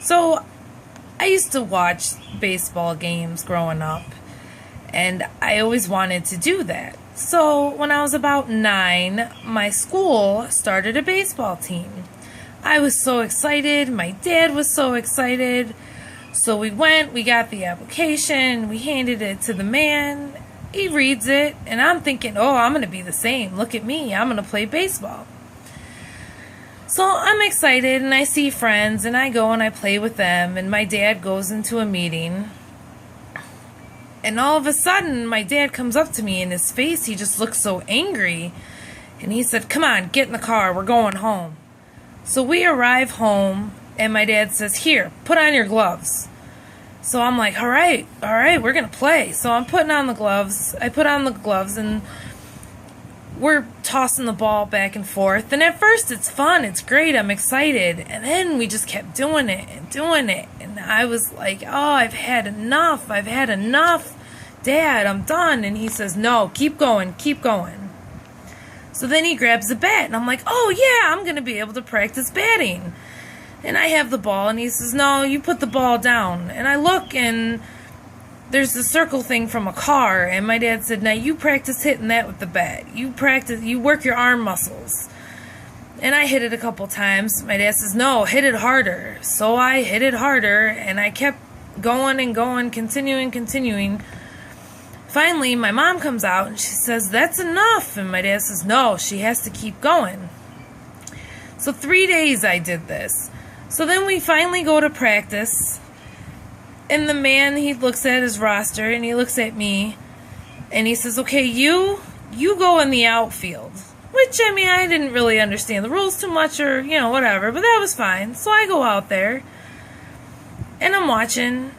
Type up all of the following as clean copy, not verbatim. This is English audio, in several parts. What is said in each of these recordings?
So I used to watch baseball games growing up, and I always wanted to do that. So when I was about 9, my school started a baseball team. I was so excited. My dad was so excited. So we went, we got the application, we handed it to the man. He reads it, and I'm thinking, oh, I'm going to be the same. Look at me. I'm going to play baseball. So I'm excited, and I see friends, and I go and I play with them, and my dad goes into a meeting. And all of a sudden, my dad comes up to me, and his face, he just looks so angry. And he said, come on, get in the car. We're going home. So we arrive home, and my dad says, here, put on your gloves. So I'm like, all right, we're going to play. So I'm putting on the gloves. I put on the gloves, and we're tossing the ball back and forth. And at first, it's fun. It's great. I'm excited. And then we just kept doing it and doing it. And I was like, oh, I've had enough. I've had enough. Dad, I'm done. And he says, no, keep going, keep going. So then he grabs the bat, and I'm like, oh, yeah, I'm going to be able to practice batting. And I have the ball, and he says, no, you put the ball down. And I look, and there's the circle thing from a car, and my dad said, now you practice hitting that with the bat. You work your arm muscles. And I hit it a couple times. My dad says, no, hit it harder. So I hit it harder, and I kept going and going, continuing. Finally, my mom comes out, and she says, that's enough. And my dad says, no, she has to keep going. So 3 days I did this. So then we finally go to practice, and the man, he looks at his roster, and he looks at me, and he says, okay, you go in the outfield. Which, I mean, I didn't really understand the rules too much, or, whatever, but that was fine. So I go out there, and I'm watching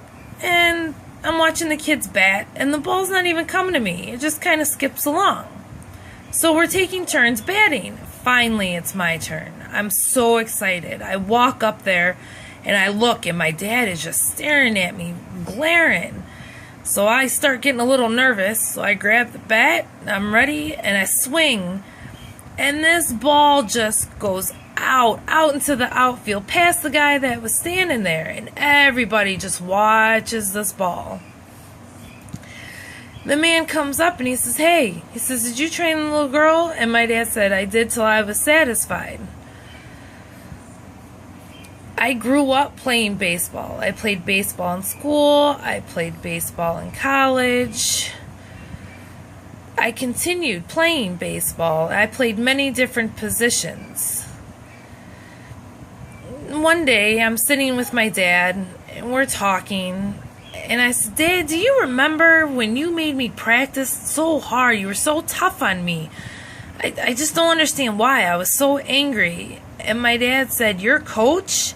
the kids bat, and the ball's not even coming to me. It just kind of skips along. So we're taking turns batting. Finally, it's my turn. I'm so excited. I walk up there, and I look, and my dad is just staring at me, glaring. So I start getting a little nervous, so I grab the bat, and I'm ready, and I swing. And this ball just goes out into the outfield, past the guy that was standing there, and everybody just watches this ball. The man comes up and he says, hey, he says, did you train the little girl? And my dad said, I did till I was satisfied. I grew up playing baseball. I played baseball in school. I played baseball in college. I continued playing baseball. I played many different positions. One day, I'm sitting with my dad, and we're talking. And I said, Dad, do you remember when you made me practice so hard? You were so tough on me. I just don't understand why. I was so angry. And my dad said, your coach,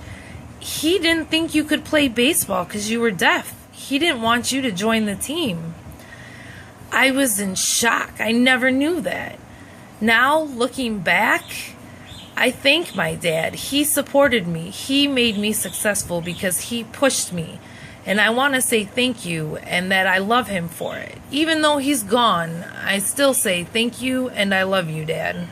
he didn't think you could play baseball because you were deaf. He didn't want you to join the team. I was in shock. I never knew that. Now, looking back, I thank my dad. He supported me. He made me successful because he pushed me. And I want to say thank you and that I love him for it. Even though he's gone, I still say thank you and I love you, Dad.